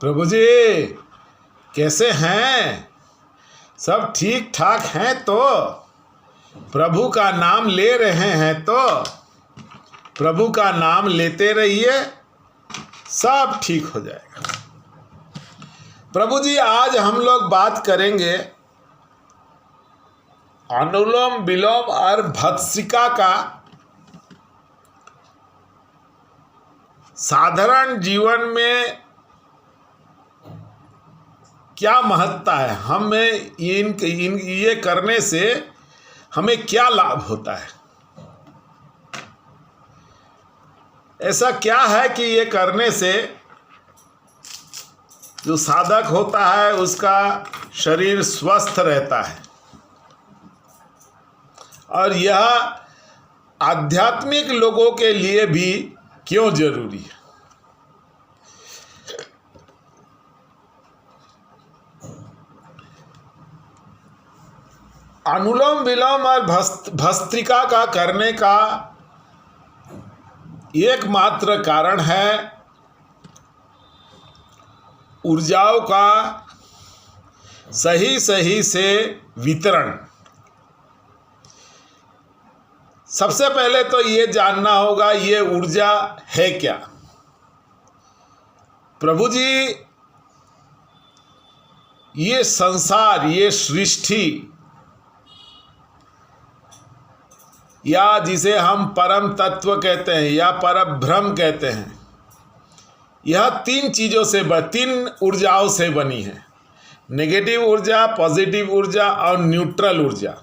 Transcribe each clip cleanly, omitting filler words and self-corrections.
प्रभु जी कैसे हैं? सब ठीक ठाक हैं तो? प्रभु का नाम ले रहे हैं तो प्रभु का नाम लेते रहिए, सब ठीक हो जाएगा। प्रभु जी आज हम लोग बात करेंगे अनुलोम विलोम और भस्त्रिका का साधारण जीवन में क्या महत्ता है, हमें ये करने से हमें क्या लाभ होता है। ऐसा क्या है कि ये करने से जो साधक होता है उसका शरीर स्वस्थ रहता है, और यह आध्यात्मिक लोगों के लिए भी क्यों जरूरी है। अनुलोम विलोम और भस्त्रिका का करने का एकमात्र कारण है ऊर्जाओं का सही से वितरण। सबसे पहले तो ये जानना होगा ये ऊर्जा है क्या। प्रभु जी ये संसार, ये सृष्टि, या जिसे हम परम तत्व कहते हैं या परब्रह्म कहते हैं, यह तीन ऊर्जाओं से बनी है। नेगेटिव ऊर्जा, पॉजिटिव ऊर्जा और न्यूट्रल ऊर्जा।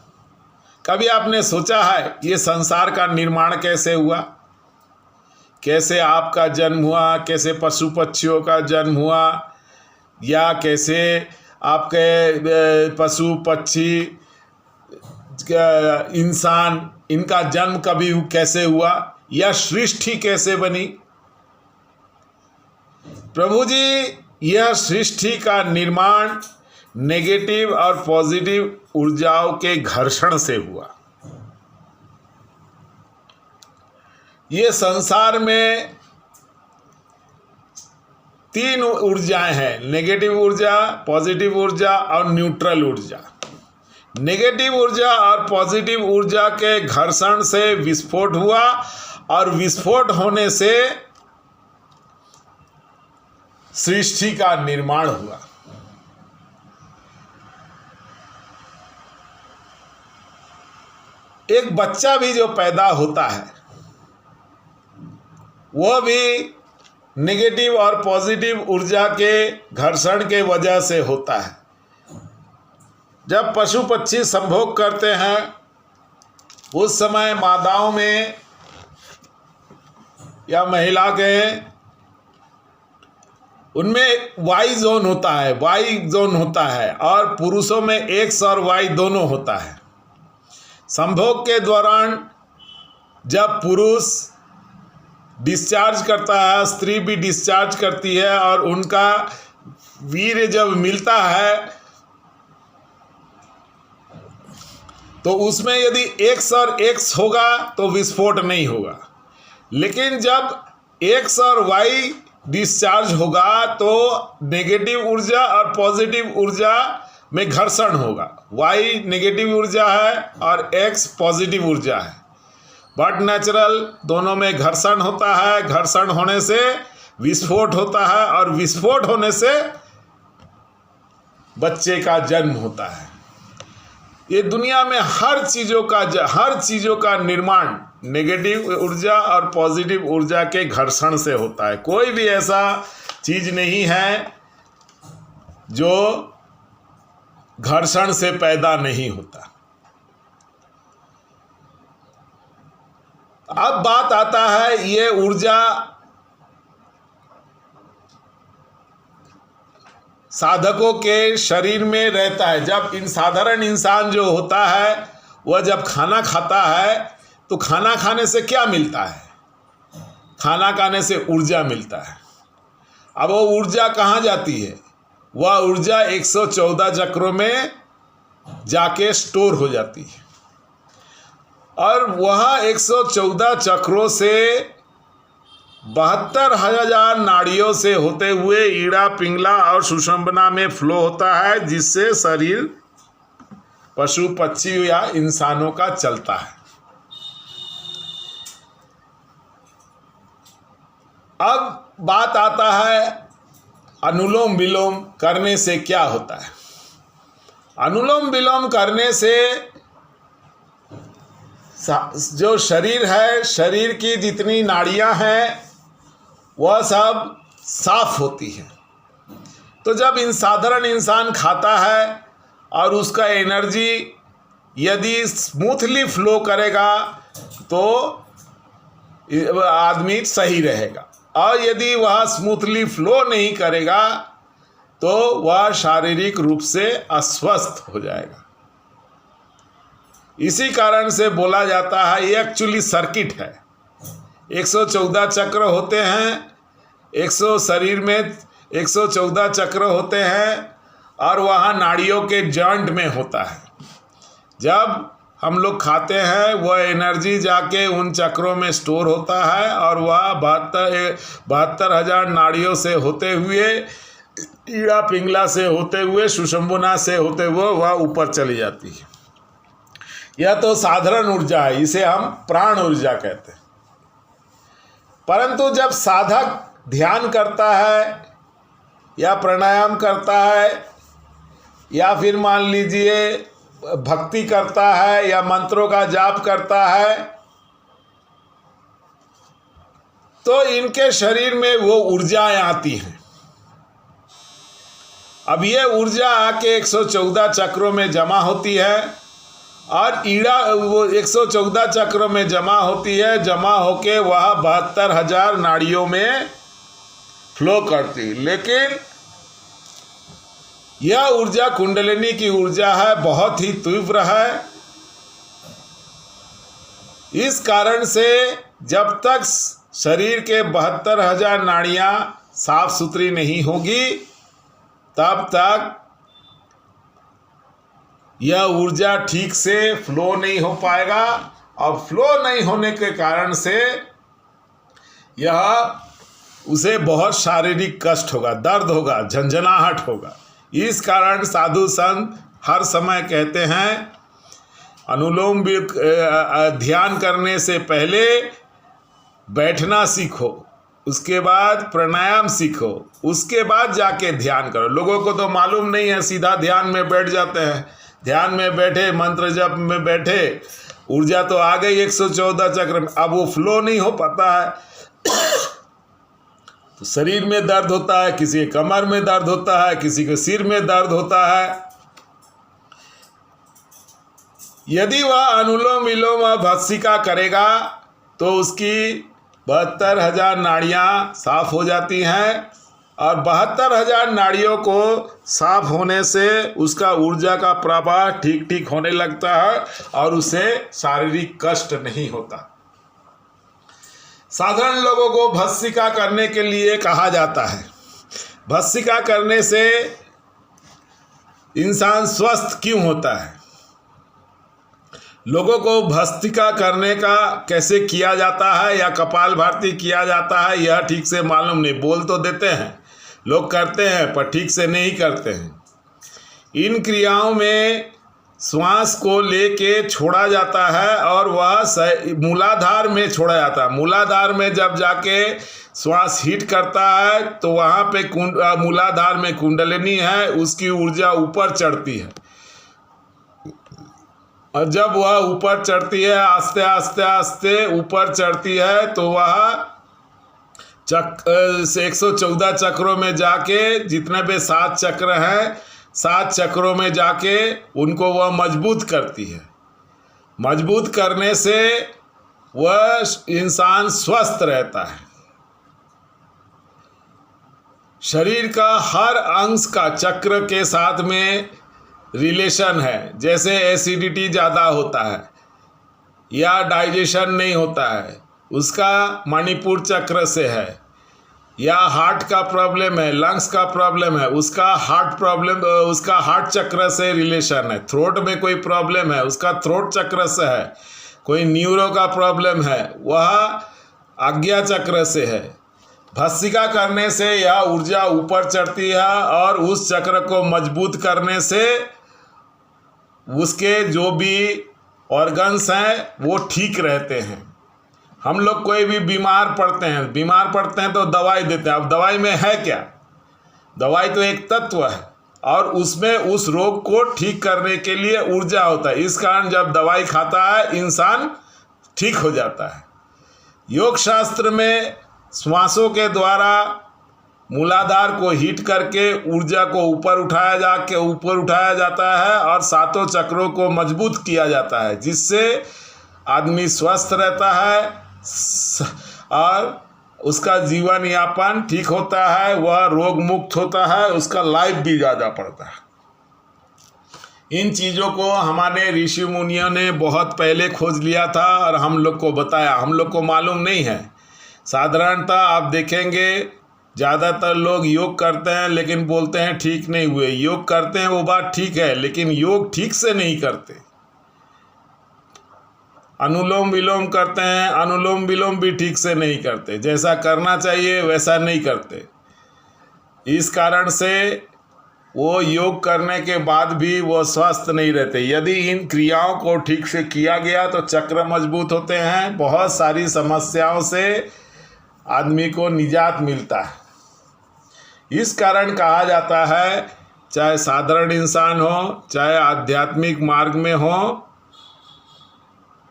कभी आपने सोचा है ये संसार का निर्माण कैसे हुआ? कैसे आपका जन्म हुआ, कैसे पशु पक्षियों का जन्म हुआ, या कैसे आपके पशु पक्षी इंसान इनका जन्म कभी कैसे हुआ, या सृष्टि कैसे बनी? प्रभु जी यह सृष्टि का निर्माण नेगेटिव और पॉजिटिव ऊर्जाओं के घर्षण से हुआ। ये संसार में तीन ऊर्जाएं हैं, नेगेटिव ऊर्जा, पॉजिटिव ऊर्जा और न्यूट्रल ऊर्जा। नेगेटिव ऊर्जा और पॉजिटिव ऊर्जा के घर्षण से विस्फोट हुआ, और विस्फोट होने से सृष्टि का निर्माण हुआ। एक बच्चा भी जो पैदा होता है वह भी नेगेटिव और पॉजिटिव ऊर्जा के घर्षण के वजह से होता है। जब पशु पक्षी संभोग करते हैं उस समय मादाओं में या महिला के उनमें वाई जोन होता है, और पुरुषों में एक्स और वाई दोनों होता है। संभोग के दौरान जब पुरुष डिस्चार्ज करता है, स्त्री भी डिस्चार्ज करती है, और उनका वीर्य जब मिलता है तो उसमें यदि एक्स और एक्स होगा तो विस्फोट नहीं होगा, लेकिन जब एक्स और वाई डिस्चार्ज होगा तो नेगेटिव ऊर्जा और पॉजिटिव ऊर्जा में घर्षण होगा। वाई नेगेटिव ऊर्जा है और एक्स पॉजिटिव ऊर्जा है, बट नेचुरल दोनों में घर्षण होता है। घर्षण होने से विस्फोट होता है, और विस्फोट होने से बच्चे का जन्म होता है। ये दुनिया में हर चीज़ों का निर्माण नेगेटिव ऊर्जा और पॉजिटिव ऊर्जा के घर्षण से होता है। कोई भी ऐसा चीज़ नहीं है जो घर्षण से पैदा नहीं होता। अब बात आता है ये ऊर्जा साधकों के शरीर में रहता है। जब साधारण इंसान जो होता है वह जब खाना खाता है तो खाना खाने से क्या मिलता है? खाना खाने से ऊर्जा मिलता है। अब वो ऊर्जा कहाँ जाती है? वह ऊर्जा 114 चक्रों में जाके स्टोर हो जाती है, और वह 114 चक्रों से 72,000 नाड़ियों से होते हुए ईड़ा, पिंगला और सुषुम्ना में फ्लो होता है, जिससे शरीर पशु पक्षी या इंसानों का चलता है। अब बात आता है अनुलोम विलोम करने से क्या होता है। अनुलोम विलोम करने से जो शरीर है, शरीर की जितनी नाड़ियां हैं वह सब साफ होती हैं। तो जब साधारण इंसान खाता है और उसका एनर्जी यदि स्मूथली फ्लो करेगा तो आदमी सही रहेगा, और यदि वह स्मूथली फ्लो नहीं करेगा तो वह शारीरिक रूप से अस्वस्थ हो जाएगा। इसी कारण से बोला जाता है, ये एक्चुअली सर्किट है। 114 चक्र होते हैं, शरीर में 114 चक्र होते हैं, और वहाँ नाड़ियों के जॉइंट में होता है। जब हम लोग खाते हैं वह एनर्जी जाके उन चक्रों में स्टोर होता है, और वह 72,000 नाड़ियों से होते हुए, ईड़ा पिंगला से होते हुए, सुषुम्ना से होते हुए वह ऊपर चली जाती है। यह तो साधारण ऊर्जा है, इसे हम प्राण ऊर्जा कहते हैं। परंतु जब साधक ध्यान करता है या प्राणायाम करता है या फिर मान लीजिए भक्ति करता है या मंत्रों का जाप करता है, तो इनके शरीर में वो ऊर्जाएं आती हैं। अब ये ऊर्जा आके 114 चक्रों में जमा होती है, और ईड़ा वो 114 चक्रों में जमा होती है, जमा होके वह 72,000 नाड़ियों में फ्लो करती। लेकिन यह ऊर्जा कुंडलिनी की ऊर्जा है, बहुत ही तीव्र है। इस कारण से जब तक शरीर के 72,000 नाड़ियां साफ सुथरी नहीं होगी, तब तक यह ऊर्जा ठीक से फ्लो नहीं हो पाएगा, और फ्लो नहीं होने के कारण से यह उसे बहुत शारीरिक कष्ट होगा, दर्द होगा, झंझनाहट होगा। इस कारण साधु संत हर समय कहते हैं अनुलोम ध्यान करने से पहले बैठना सीखो, उसके बाद प्राणायाम सीखो, उसके बाद जाके ध्यान करो। लोगों को तो मालूम नहीं है, सीधा ध्यान में बैठ जाते हैं। ध्यान में बैठे, मंत्र जप में बैठे, ऊर्जा तो आ गई 114 चक्र में, अब वो फ्लो नहीं हो पाता है। तो शरीर में दर्द होता है, किसी के कमर में दर्द होता है, किसी के सिर में दर्द होता है। यदि वह अनुलोम विलोम और भस्त्रिका करेगा तो उसकी 72,000 नाड़ियां साफ हो जाती हैं, और 72,000 नाड़ियों को साफ होने से उसका ऊर्जा का प्रवाह ठीक ठीक होने लगता है, और उसे शारीरिक कष्ट नहीं होता। साधारण लोगों को भस्त्रिका करने के लिए कहा जाता है। भस्त्रिका करने से इंसान स्वस्थ क्यों होता है? लोगों को भस्त्रिका करने का कैसे किया जाता है या कपाल भारती किया जाता है, यह ठीक से मालूम नहीं। बोल तो देते हैं, लोग करते हैं, पर ठीक से नहीं करते हैं। इन क्रियाओं में श्वास को लेके छोड़ा जाता है, और वह मूलाधार में छोड़ा जाता है। मूलाधार में जब जाके श्वास हिट करता है तो वहाँ पे मूलाधार में कुंडलिनी है, उसकी ऊर्जा ऊपर चढ़ती है, और जब वह ऊपर चढ़ती है, आस्ते आस्ते आस्ते ऊपर चढ़ती है, तो वह 114 चक्रों में जाके, जितने भी 7 चक्र हैं, 7 चक्रों में जाके उनको वह मजबूत करती है। मजबूत करने से वह इंसान स्वस्थ रहता है। शरीर का हर अंश का चक्र के साथ में रिलेशन है। जैसे एसिडिटी ज़्यादा होता है या डाइजेशन नहीं होता है, उसका मणिपुर चक्र से है। या हार्ट का प्रॉब्लम है, लंग्स का प्रॉब्लम है, उसका हार्ट चक्र से रिलेशन है। थ्रोट में कोई प्रॉब्लम है, उसका थ्रोट चक्र से है। कोई न्यूरो का प्रॉब्लम है, वह आज्ञा चक्र से है। भस्त्रिका करने से यह ऊर्जा ऊपर चढ़ती है और उस चक्र को मजबूत करने से उसके जो भी ऑर्गन्स हैं वो ठीक रहते हैं। हम लोग कोई भी बीमार पड़ते हैं तो दवाई देते हैं। अब दवाई में है क्या? दवाई तो एक तत्व है और उसमें उस रोग को ठीक करने के लिए ऊर्जा होता है। इस कारण जब दवाई खाता है इंसान ठीक हो जाता है। योग शास्त्र में श्वासों के द्वारा मूलाधार को हिट करके ऊर्जा को ऊपर उठाया जाता है और सातों चक्रों को मजबूत किया जाता है, जिससे आदमी स्वस्थ रहता है और उसका जीवन यापन ठीक होता है, वह रोग मुक्त होता है, उसका लाइफ भी ज़्यादा बढ़ता है। इन चीज़ों को हमारे ऋषि मुनियों ने बहुत पहले खोज लिया था और हम लोग को बताया। हम लोग को मालूम नहीं है। साधारणतः आप देखेंगे ज़्यादातर लोग योग करते हैं लेकिन बोलते हैं ठीक नहीं हुए। योग करते हैं वो बात ठीक है, लेकिन योग ठीक से नहीं करते। अनुलोम विलोम करते हैं, अनुलोम विलोम भी ठीक से नहीं करते, जैसा करना चाहिए वैसा नहीं करते। इस कारण से वो योग करने के बाद भी वो स्वस्थ नहीं रहते। यदि इन क्रियाओं को ठीक से किया गया तो चक्र मजबूत होते हैं, बहुत सारी समस्याओं से आदमी को निजात मिलता है। इस कारण कहा जाता है, चाहे साधारण इंसान हो चाहे आध्यात्मिक मार्ग में हो,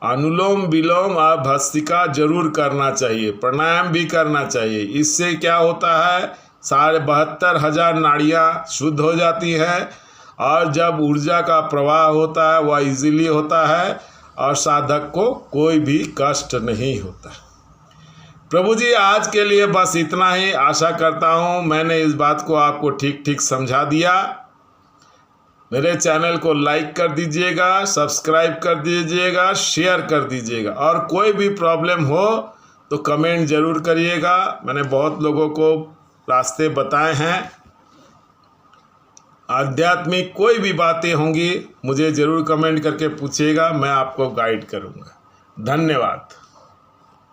अनुलोम विलोम और भस्त्रिका जरूर करना चाहिए, प्राणायाम भी करना चाहिए। इससे क्या होता है, 72,500 नाड़ियाँ शुद्ध हो जाती हैं और जब ऊर्जा का प्रवाह होता है वह इजीली होता है और साधक को कोई भी कष्ट नहीं होता। प्रभु जी आज के लिए बस इतना ही। आशा करता हूँ मैंने इस बात को आपको ठीक ठीक समझा दिया। मेरे चैनल को लाइक कर दीजिएगा, सब्सक्राइब कर दीजिएगा, शेयर कर दीजिएगा और कोई भी प्रॉब्लम हो तो कमेंट ज़रूर करिएगा। मैंने बहुत लोगों को रास्ते बताए हैं। आध्यात्मिक कोई भी बातें होंगी मुझे ज़रूर कमेंट करके पूछिएगा, मैं आपको गाइड करूँगा। धन्यवाद।